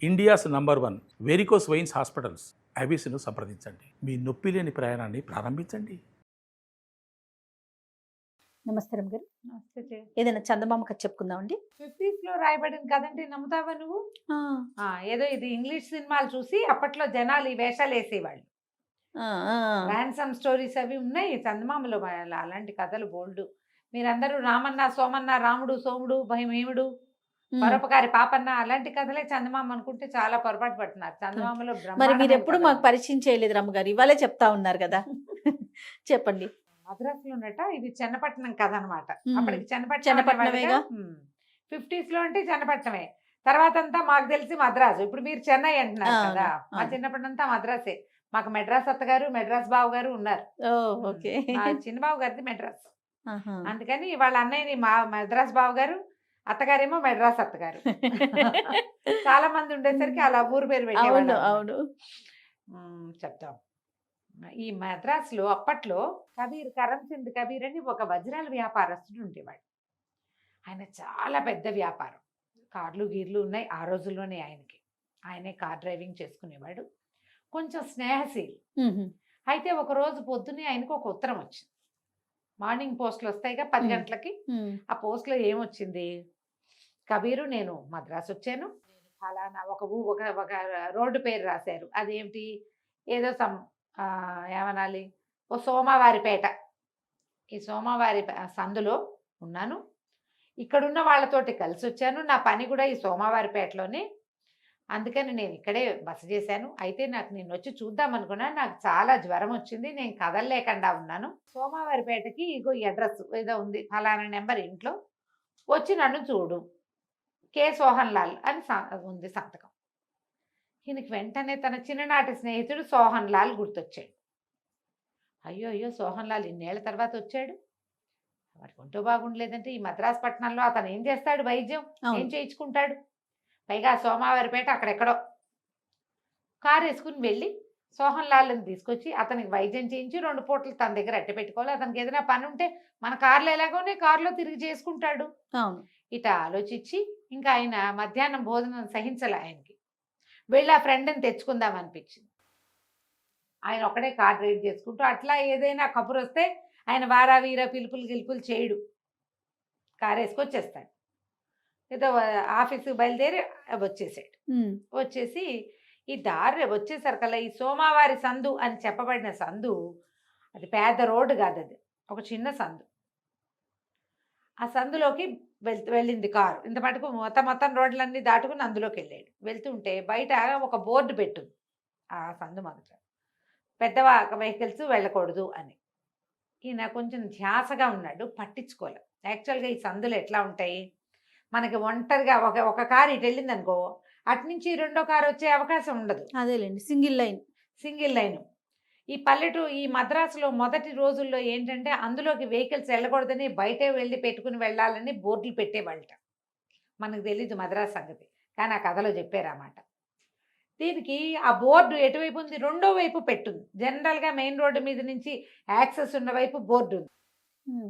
India's number 1 varicose veins hospitals ఐబీసీను సంప్రదించండి. మీ నొప్పి లేని ప్రయాణాన్ని ప్రారంభించండి. నమస్కారం గారు. నమస్తే జయ. ఏదైనా చందమామ కథ చెప్పుకుందామండి. 50s లో రాయబడిన కదంటే నమ్ముతావా నువ్వు? ఏదో ఇది ఇంగ్లీష్ సినిమాలు చూసి అప్పట్లో జనాలు ఈ వేషాలు వేసేవాళ్ళు. ర్యాన్సమ్ స్టోరీస్ అవి ఉన్నాయి చందమామలో. అలాంటి కథలు బోల్డ్. మీరందరూ రామన్న సోమన్న రాముడు సోముడు భీముడు పరోపకారి పాపన్న అలాంటి కథలే చందమామ అనుకుంటే చాలా పొరపాటు పడుతున్నారు. చందమామలో మరి మీరు ఎప్పుడు మాకు పరిచయం చేయలేదు రమ్మగారు, ఇవాళే చెప్తా ఉన్నారు కదా. చెప్పండి. మద్రాసులో ఉన్నట ఇది చెన్నపట్నం కథ అనమాట. అప్పటికి చెన్నపట్నమేగా. 50s లో అంటే చెన్నపట్నమే. తర్వాత అంతా మాకు తెలిసి మద్రాసు. ఇప్పుడు మీరు చెన్నై అంటున్నారు కదా. మా చిన్నప్పటి అంతా మద్రాసే. మాకు మెడ్రాస్ అత్తగారు మెడ్రాస్ బాబు గారు ఉన్నారు. మా చిన్న బాబు గారిది మెడ్రాస్. అందుకని వాళ్ళ అన్నయ్యని మా మెడ్రాస్ బాబు గారు, అత్తగారేమో మెడ్రాస్ అత్తగారు. చాలా మంది ఉండేసరికి అలా ఊరు పేరు పెట్టేవాళ్ళు. అవును. చెప్తాం. ఈ మద్రాసులో అప్పట్లో కబీర్ కరంచంద్ కబీర్ అని ఒక వజ్రాల వ్యాపారస్తుడు ఉండేవాడు. ఆయన చాలా పెద్ద వ్యాపారం. కార్లు గీర్లు ఉన్నాయి ఆ రోజుల్లోనే ఆయనకి. ఆయనే కార్ డ్రైవింగ్ చేసుకునేవాడు. కొంచెం స్నేహశీలి. అయితే ఒక రోజు పొద్దున్నే ఆయనకు ఒక ఉత్తరం వచ్చింది. మార్నింగ్ పోస్టులు వస్తాయిగా 10 గంటలకి. ఆ పోస్ట్లో ఏమొచ్చింది? కబీరు, నేను మద్రాసు వచ్చాను. ఫలానా ఒక రోడ్డు పేరు రాశారు. అదేమిటి? ఏదో ఏమనాలి, ఓ సోమవారిపేట. ఈ సోమవారి సందులో ఉన్నాను. ఇక్కడున్న వాళ్ళతోటి కలిసి వచ్చాను. నా పని కూడా ఈ సోమవారిపేటలోనే. అందుకని నేను ఇక్కడే బస చేశాను. అయితే నేను వచ్చి చూద్దాం అనుకున్నాను. నాకు చాలా జ్వరం వచ్చింది. నేను కదలలేకుండా ఉన్నాను. సోమవారిపేటకి ఇగో ఈ అడ్రస్ ఏదో ఉంది, ఫలానా నెంబర్ ఇంట్లో, వచ్చి నన్ను చూడు. కె సోహన్ లాల్ అని ఉంది సంతకం. ఈయనకి వెంటనే తన చిన్ననాటి స్నేహితుడు సోహన్ లాల్ గుర్తొచ్చాడు. అయ్యో సోహన్ లాల్ ఇన్నేళ్ల తర్వాత వచ్చాడు. వాడికి ఒంటో బాగుండలేదంటే ఈ మద్రాసు పట్టణంలో అతను ఏం చేస్తాడు? వైద్యం ఏం చేయించుకుంటాడు? పైగా సోమవారిపేట అక్కడెక్కడో. కారు వేసుకుని వెళ్ళి సోహన్ లాల్ని తీసుకొచ్చి అతనికి వైద్యం చేయించి 2 పూటలు తన దగ్గర అట్టె పెట్టుకోవాలి. అతనికి ఏదైనా పని ఉంటే మన కార్లో ఎలాగోనే కారులో తిరిగి చేసుకుంటాడు. ఇట ఆలోచించి ఇంకా ఆయన మధ్యాహ్నం భోజనం సహించలే ఆయనకి. వెళ్ళి ఆ ఫ్రెండ్ని తెచ్చుకుందాం అనిపించింది. ఆయన ఒకడే కార్ డ్రైవ్ చేసుకుంటూ అట్లా ఏదైనా కబురు వస్తే ఆయన వారా వీరా పిలుపులు చేయడు. కారు వేసుకొచ్చేస్తాడు. ఏదో ఆఫీస్కి బయలుదేరి వచ్చేసాడు. వచ్చేసి ఈ దారి వచ్చేసరికల్లా ఈ సోమవారి సందు అని చెప్పబడిన సందు, అది పెద్ద రోడ్డు కాదు, అది ఒక చిన్న సందు. ఆ సందులోకి వెళ్ళింది కారు. ఇంత మటుకు మొత్తం రోడ్లన్నీ దాటుకుని అందులోకి వెళ్ళాడు. వెళ్తుంటే బయట ఒక బోర్డు పెట్టుంది ఆ సందు మొదట, పెద్ద వెహికల్స్ వెళ్ళకూడదు అని. ఈయన కొంచెం ధ్యాసగా ఉన్నాడు, పట్టించుకోలే. యాక్చువల్గా ఈ సందులు ఎట్లా ఉంటాయి, మనకి ఒంటరిగా ఒక కారు ఇటు వెళ్ళింది అనుకో, అటునుంచి 2వ కారు వచ్చే అవకాశం ఉండదు. అదేలేండి, సింగిల్ లైన్. ఈ మద్రాసులో మొదటి రోజుల్లో ఏంటంటే అందులోకి వెహికల్స్ వెళ్ళకూడదని బయటే వెళ్ళి పెట్టుకుని వెళ్ళాలని బోర్డులు పెట్టేవాళ్ళట. మనకు తెలీదు మద్రాసు సంగతి, కానీ ఆ కథలో చెప్పారన్నమాట. దీనికి ఆ బోర్డు ఎటువైపు ఉంది? 2వ వైపు పెట్టుంది. జనరల్గా మెయిన్ రోడ్డు మీద నుంచి యాక్సెస్ ఉన్న వైపు బోర్డు ఉంది.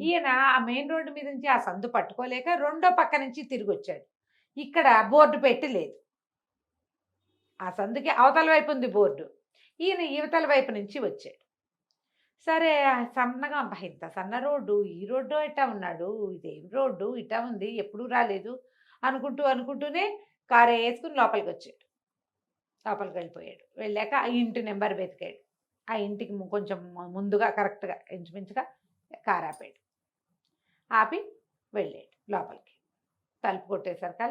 ఈయన ఆ మెయిన్ రోడ్డు మీద నుంచి ఆ సందు పట్టుకోలేక 2వ పక్క నుంచి తిరిగి వచ్చాడు. ఇక్కడ బోర్డు పెట్టి లేదు. ఆ సందుకి అవతల వైపు ఉంది బోర్డు. ఈయన యువతల వైపు నుంచి వచ్చాడు. సరే సన్నగా, ఇంత సన్న రోడ్డు, ఈ రోడ్డు ఇట్టా ఉన్నాడు, ఇదేం రోడ్డు ఇట్టా ఉంది, ఎప్పుడూ రాలేదు అనుకుంటూనే కారు వేసుకుని లోపలికి వచ్చాడు. లోపలికి వెళ్ళిపోయాడు. వెళ్ళాక ఆ ఇంటి నెంబర్ వెతికాడు. ఆ ఇంటికి కొంచెం ముందుగా కరెక్ట్గా ఇంచుమించుగా కారు ఆపాడు. ఆపి వెళ్ళాడు లోపలికి. తలుపు కొట్టేసరికి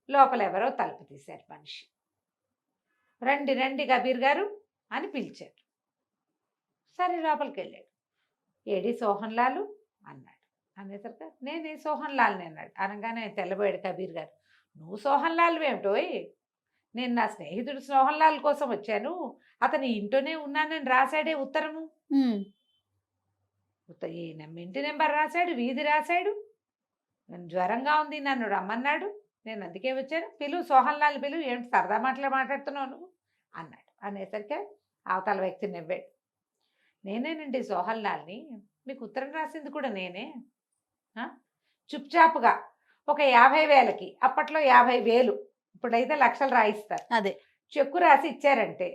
లోపల ఎవరో తలుపు తీశారు మనిషి. రండి కబీర్ గారు అని పిలిచారు. సరే లోపలికి వెళ్ళాడు. ఏడి సోహన్ లాలు అన్నాడు. అనేసరికి నేనే సోహన్ లాల్ని అన్నాడు. అనగానే తెల్లబోయాడు కబీర్ గారు. నువ్వు సోహన్ లాల్ ఏమిటోయ్? నేను నా స్నేహితుడు సోహన్ లాల్ కోసం వచ్చాను, అతని ఇంట్లోనే ఉన్నానని రాశాడే ఉత్తరము. ఇంటి నెంబర్ రాశాడు, వీధి రాశాడు. నన్ను జ్వరంగా ఉంది, నన్ను రమ్మన్నాడు, నేను అందుకే వచ్చాను. సోహన్ లాల్ పిలువు, ఏమిటి సరదా మాట్లాడుతున్నావు నువ్వు అన్నాడు. అనేసరికి అవతల వ్యక్తి నవ్వాడు. నేనేనండి సోహన్ లాల్ని, మీకు ఉత్తరం రాసింది కూడా నేనే. చుప్చాపుగా ఒక 50,000కి, అప్పట్లో 50,000 ఇప్పుడైతే లక్షలు రాయిస్తారు. అదే. చెక్కు రాసి ఇచ్చారంటే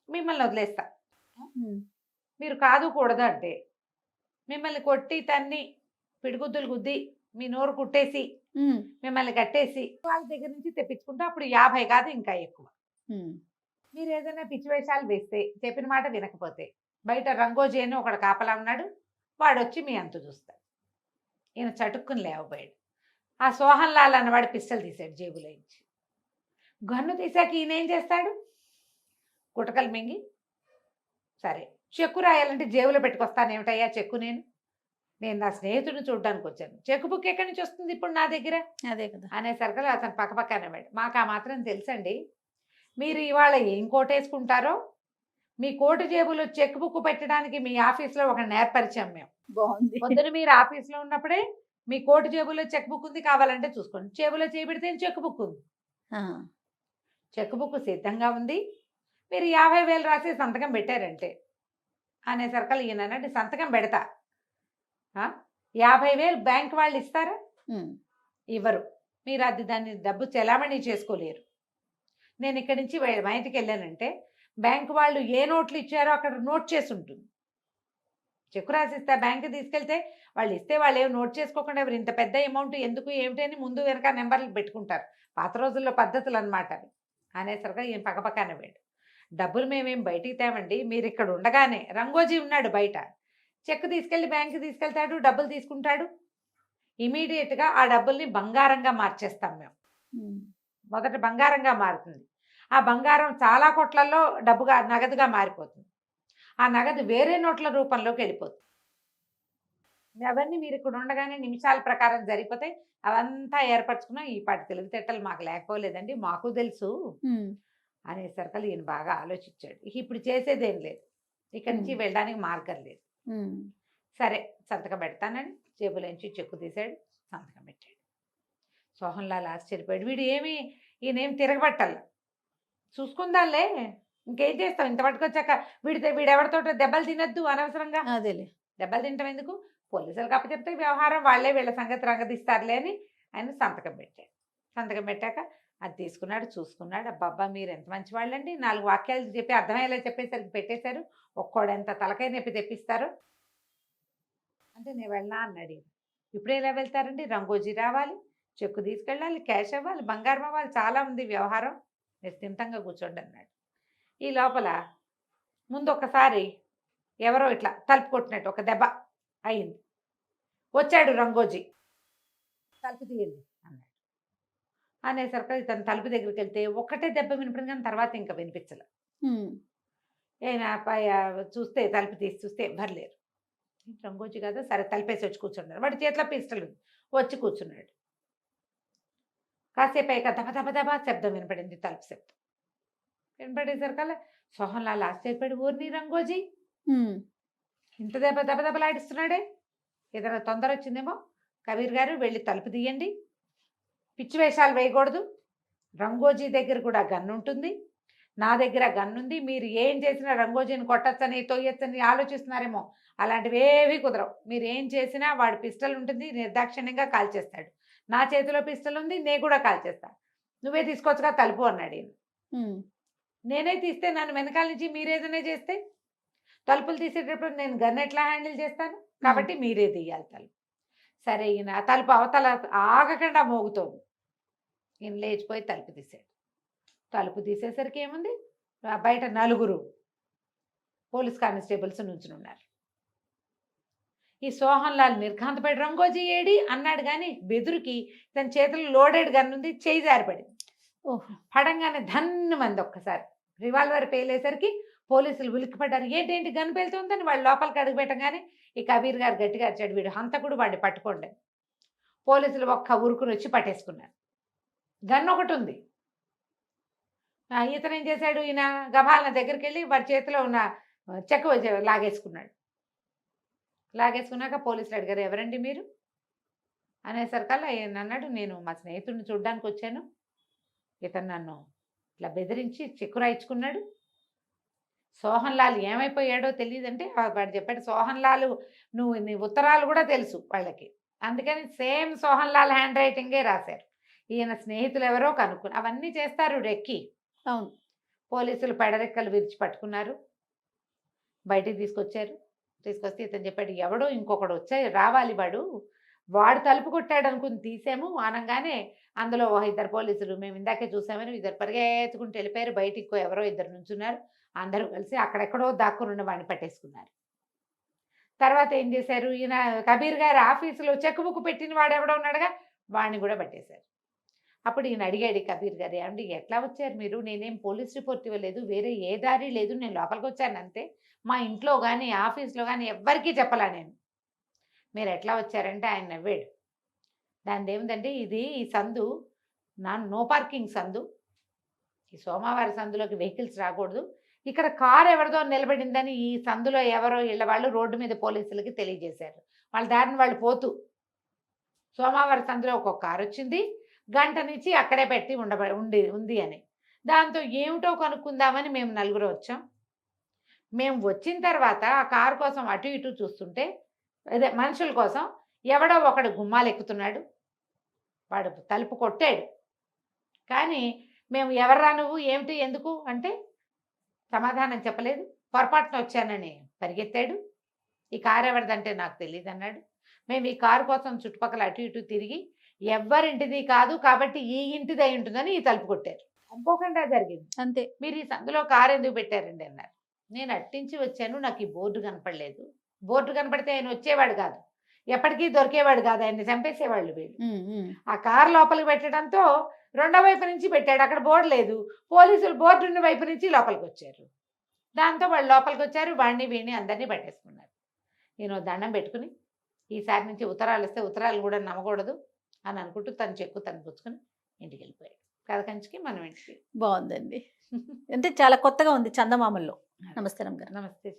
మిమ్మల్ని వదిలేస్తా. ఉమ్. మీరు కాదు కూడదు అంటే మిమ్మల్ని కొట్టి తన్ని పిడిగుద్దులు గుద్ది మీ నోరు కుట్టేసి ఉమ్. మిమ్మల్ని కట్టేసి వాళ్ళ దగ్గర నుంచి తెప్పించుకుంటే అప్పుడు 50 కాదు ఇంకా ఎక్కువ. ఉమ్. మీరు ఏదైనా పిచ్చి వేషాలు వేస్తే చెప్పిన మాట వినకపోతే బయట రంగోజీ అని ఒకడు కాపలా ఉన్నాడు, వాడు వచ్చి మీ అంతు చూస్తాడు. ఈయన చటుక్కుని లేవబోయాడు. ఆ సోహన్ లాల్ అన్నవాడు పిస్టల్ తీసాడు జేబులో నుంచి. గన్ను తీసాక ఈయన ఏం చేస్తాడు? గుటకలు మింగి సరే చెక్కు రాయాలంటే జేబులో పెట్టుకొస్తానేమిటయ్యా చెక్కు, నేను నా స్నేహితుడిని చూడడానికి వచ్చాను, చెక్కు బుక్ ఎక్కడి నుంచి వస్తుంది ఇప్పుడు నా దగ్గర అదే కదా. అనేసరికి అతను పక్కపక్క అనేవాడు. మాకు ఆ మాత్రం తెలుసండి, మీరు ఇవాళ ఏం కోట్ వేసుకుంటారో మీ కోటు జేబులో చెక్ బుక్ పెట్టడానికి మీ ఆఫీస్లో ఒక నేర్పరిచాం మేము. బాగుంది. పొద్దున మీరు ఆఫీస్లో ఉన్నప్పుడే మీ కోటు జేబులో చెక్ బుక్ ఉంది, కావాలంటే చూసుకోండి. జేబులో చేపెడితే చెక్ బుక్ ఉంది, ఆ. చెక్ బుక్ సిద్ధంగా ఉంది, మీరు 50,000 రాసి సంతకం పెట్టారంటే అనేసరికి ఈయన అన్నాడు, సంతకం పెడతా, 50,000 బ్యాంక్ వాళ్ళు ఇస్తారా? ఉమ్. ఇవ్వరు. మీరు అది దాన్ని డబ్బు చెలామణి చేసుకోలేరు. నేను ఇక్కడి నుంచి బయటికి వెళ్ళానంటే బ్యాంక్ వాళ్ళు ఏ నోట్లు ఇచ్చారో అక్కడ నోట్ చేసి ఉంటుంది. చెక్కు రాసిస్తా బ్యాంకు తీసుకెళ్తే వాళ్ళు ఇస్తే వాళ్ళు ఏమి నోట్ చేసుకోకుండా ఎవరు ఇంత పెద్ద అమౌంట్ ఎందుకు ఏమిటి అని ముందు వెనక నెంబర్లు పెట్టుకుంటారు. పాత రోజుల్లో పద్ధతులు అనమాట అవి. అనేసరిగా ఈయన పక్కపక్కనే వేడు. డబ్బులు మేమేం బయటికి తేమండి, మీరు ఇక్కడ ఉండగానే రంగోజీ ఉన్నాడు బయట, చెక్ తీసుకెళ్ళి బ్యాంకు తీసుకెళ్తాడు, డబ్బులు తీసుకుంటాడు, ఇమీడియట్గా ఆ డబ్బుల్ని బంగారంగా మార్చేస్తాం మేము. మొదట బంగారంగా మారుతుంది, ఆ బంగారం చాలా కొట్లలో డబ్బుగా నగదుగా మారిపోతుంది, ఆ నగదు వేరే నోట్ల రూపంలోకి వెళ్ళిపోతుంది. అవన్నీ మీరు ఇక్కడ ఉండగానే నిమిషాల ప్రకారం జరిగిపోతే అవంతా ఏర్పరచుకున్నా ఈ పాటి తెలివితేటలు మాకు లేకపోలేదండి, మాకు తెలుసు అనేసరికి ఈయన బాగా ఆలోచించాడు. ఇప్పుడు చేసేదేం లేదు, ఇక్కడి నుంచి వెళ్ళడానికి మార్గం లేదు. సరే సంతకం పెడతానని జేబులోంచి చెక్కు తీశాడు, సంతకం పెట్టాడు. సోహన్ లాల్ ఆశ్చర్యపోయాడు. వీడు ఏమి ఈయనేం తిరగబట్టాల, చూసుకుందాలే, ఇంకేం చేస్తాం, ఇంత పట్టుకొచ్చాక వీడెవరితో దెబ్బలు తినద్దు అనవసరంగా. అదేలే. దెబ్బలు తినటం ఎందుకు, పోలీసులు కప్పచెప్తే వ్యవహారం వాళ్ళే వీళ్ళ సంగతి రంగదీస్తారులే అని ఆయన సంతకం పెట్టాడు. సంతకం పెట్టాక అది తీసుకున్నాడు, చూసుకున్నాడు. అబ్బాబ్బా మీరు ఎంత మంచి వాళ్ళండి, 4 వాక్యాలు చెప్పి అర్థమయ్యేలా చెప్పేసరికి పెట్టేశారు, ఒక్కోడు ఎంత తలకాయ నొప్పి తెప్పిస్తారు అంటే నేను వెళ్ళా అన్నాడు. ఇప్పుడు ఎలా వెళ్తారండి, రంగోజీ రావాలి, చెక్కు తీసుకెళ్ళాలి, క్యాష్ అవ్వాలి, బంగారం అవ్వాలి, చాలా ఉంది వ్యవహారం, నిశ్చింతంగా కూర్చోండి అన్నాడు. ఈ లోపల ముందు ఒకసారి ఎవరో ఇట్లా తలుపు కొట్టినట్టు ఒక దెబ్బ అయింది. వచ్చాడు రంగోజీ, తలుపు తీయండి అన్నాడు. అనేసరికి ఇతను తలుపు దగ్గరికి వెళ్తే ఒక్కటే దెబ్బ వినిపించింది, కానీ తర్వాత ఇంకా వినిపించలే. ఆయన చూస్తే తలుపు తీసి చూస్తే ఎవ్వరు లేరు. రంగోజీ కదా, సరే తలుపేసి వచ్చి కూర్చున్నాడు. వాడి చేతిలో పిస్టల్ ఉంది, వచ్చి కూర్చున్నాడు. కాసేపు అయ్యాక దబ దబ దబ శబ్దం వినపడింది, తలుపు శబ్దం వినపడేసరికల్లా సోహన్ లాల్ ఆశ్చర్యపడి, ఊరిని రంగోజీ ఇంత దెబ్బ దెబ్బ దెబ్బలాడిస్తున్నాడే, ఏదైనా తొందర వచ్చిందేమో, కబీర్ గారు వెళ్ళి తలుపు తీయండి, పిచ్చి వేషాలు వేయకూడదు, రంగోజీ దగ్గర కూడా గన్ను ఉంటుంది, నా దగ్గర గన్నుంది, మీరు ఏం చేసినా రంగోజీని కొట్టచ్చని తోయచ్చని ఆలోచిస్తున్నారేమో, అలాంటివి ఏవి కుదరవు. మీరు ఏం చేసినా వాడు పిస్టల్ ఉంటుంది, నిర్దాక్షిణ్యంగా కాల్చేస్తాడు, నా చేతిలో పిస్టల్ ఉంది, నేను కూడా కాల్చేస్తాను, నువ్వే తీసుకోవచ్చుగా తలుపు అన్నాడు ఈయన. నేనే తీస్తే నన్ను వెనకాల నుంచి మీరేదైనా చేస్తే తలుపులు తీసేటప్పుడు నేను గన్ ఎట్లా హ్యాండిల్ చేస్తాను, కాబట్టి మీరే తీయాలి తలుపు. సరే ఈయన తలుపు అవతల ఆగకుండా మోగుతోంది, ఈయన లేచిపోయి తలుపు తీసాడు. తలుపు తీసేసరికి ఏముంది, బయట 4 పోలీస్ కానిస్టేబుల్స్ నుంచుని ఉన్నారు. ఈ సోహన్ లాల్ నిర్ఘాంతపడి రంగోజీ ఏడి అన్నాడు, కానీ బెదురుకి తన చేతుల్లో లోడెడ్ గన్ ఉంది, చేయి జారిపడింది. పడంగానే ధన్ను మంది ఒక్కసారి రివాల్వర్ పేలేసరికి పోలీసులు ఉలిక్కిపడ్డారు. ఏంటేంటి గన్ పేలుతుందని వాళ్ళు లోపలికి అడుగు పెట్టగానే ఈ కబీర్ గారు గట్టిగా అరిచాడు, వీడు హంతకుడు, వాడిని పట్టుకోండి. పోలీసులు ఒక్క ఉరుకుని వచ్చి పట్టేసుకున్నారు. గన్ ఒకటి ఉంది. ఇతను ఏం చేశాడు, ఈయన గభాలన దగ్గరికి వెళ్ళి వాడి చేతిలో ఉన్న చెక్క లాగేసుకున్నాడు. లాగేసుకున్నాక పోలీసులు అడిగారు, ఎవరండి మీరు అనేసరికల్లా ఆయన అన్నాడు, నేను మా స్నేహితుడిని చూడడానికి వచ్చాను, ఇతను నన్ను ఇట్లా బెదిరించి చెక్కు రాయించుకున్నాడు. సోహన్ లాల్ ఏమైపోయాడో తెలియదంటే వాడు చెప్పాడు, సోహన్ లాల్ నీ ఉత్తరాలు కూడా తెలుసు వాళ్ళకి, అందుకని సేమ్ సోహన్ లాల్ హ్యాండ్ రైటింగే రాశారు. ఈయన స్నేహితులు ఎవరో కనుక్కుని అవన్నీ చేస్తారు రెక్కి. అవును. పోలీసులు పెడరెక్కలు విరిచి పట్టుకున్నారు, బయటికి తీసుకొచ్చారు. తీసుకొస్తే ఇతను చెప్పాడు, ఎవడో ఇంకొకడు రావాలి వాడు తలుపు కొట్టాడు అనుకుని తీసాము అనగానే అందులో ఇద్దరు పోలీసులు మేము ఇందాకే చూసామని ఇద్దరు పరిగెత్తుకుంటూ వెళ్ళిపోయారు. బయటికి ఎవరో ఇద్దరు నుంచున్నారు. అందరూ కలిసి అక్కడెక్కడో దాక్కునున్న వాడిని పట్టేసుకున్నారు. తర్వాత ఏం చేశారు, ఈయన కబీర్ గారి ఆఫీసులో చెక్ బుక్ పెట్టిన వాడు ఎవడో ఉన్నాడుగా, వాడిని కూడా పట్టేశారు. అప్పుడు ఈయన అడిగాడు కబీర్ గారు, ఏమండి ఎట్లా వచ్చారు మీరు? నేనేం పోలీస్ రిపోర్ట్ ఇవ్వలేదు, వేరే ఏ దారి లేదు, నేను లోపలికి వచ్చాను అంతే. మా ఇంట్లో కానీ ఆఫీస్లో కానీ ఎవ్వరికీ చెప్పలా నేను. మీరు ఎట్లా వచ్చారంటే ఆయన నవ్వాడు. దాని ఏమిటంటే ఇది ఈ సందు నో పార్కింగ్ సందు, ఈ సోమవారి సందులోకి వెహికల్స్ రాకూడదు. ఇక్కడ కారు ఎవరిదో నిలబడిందని ఈ సందులో ఎవరో ఇళ్ళ వాళ్ళు రోడ్డు మీద పోలీసులకి తెలియజేశారు. వాళ్ళ దారిని వాళ్ళు పోతూ సోమవారి సందులో ఒక కారు వచ్చింది, గంట నుంచి అక్కడే పెట్టి ఉంది అని. దాంతో ఏమిటో కనుక్కుందామని మేము నలుగురు వచ్చాం. మేము వచ్చిన తర్వాత ఆ కారు కోసం అటు ఇటు చూస్తుంటే అదే మనుషుల కోసం ఎవడో ఒకడు గుమ్మాలు ఎక్కుతున్నాడు. వాడు తలుపు కొట్టాడు. కానీ మేము ఎవర్రా నువ్వు, ఏమిటి, ఎందుకు అంటే సమాధానం చెప్పలేదు. పొరపాటున వచ్చానని పరిగెత్తాడు. ఈ కారు ఎవరిదంటే నాకు తెలియదు అన్నాడు. మేము ఈ కారు కోసం చుట్టుపక్కల అటు ఇటు తిరిగి ఎవ్వరింటిది కాదు కాబట్టి ఈ ఇంటిది అయి ఉంటుందని ఈ తలుపు కొట్టారు. అనుకోకుండా జరిగింది అంతే. మీరు ఈ సందులో కారు ఎందుకు పెట్టారండి అన్నారు. నేను అట్టించి వచ్చాను, నాకు ఈ బోర్డు కనపడలేదు. బోర్డు కనపడితే ఆయన వచ్చేవాడు కాదు, ఎప్పటికీ దొరికేవాడు కాదు, ఆయన చంపేసేవాళ్ళు వీళ్ళు. ఆ కారు లోపలికి పెట్టడంతో రెండో వైపు నుంచి పెట్టాడు, అక్కడ బోర్డు లేదు. పోలీసులు బోర్డు ఉన్న వైపు నుంచి లోపలికి వచ్చారు. దాంతో వాళ్ళు లోపలికి వచ్చారు, వాడిని వీడిని అందరినీ పట్టేసుకున్నారు. నేను దండం పెట్టుకుని ఈసారి నుంచి ఉత్తరాలు వస్తే ఉత్తరాలు కూడా నమ్మకూడదు అని అనుకుంటూ తన చెక్కు తను పుచ్చుకొని ఇంటికి వెళ్ళిపోయాడు. కథ కంచికి మనం ఇంటికి. బాగుందండి. అంటే చాలా కొత్తగా ఉంది చందమామల్లో. నమస్తే రమ్మ గారు. నమస్తే.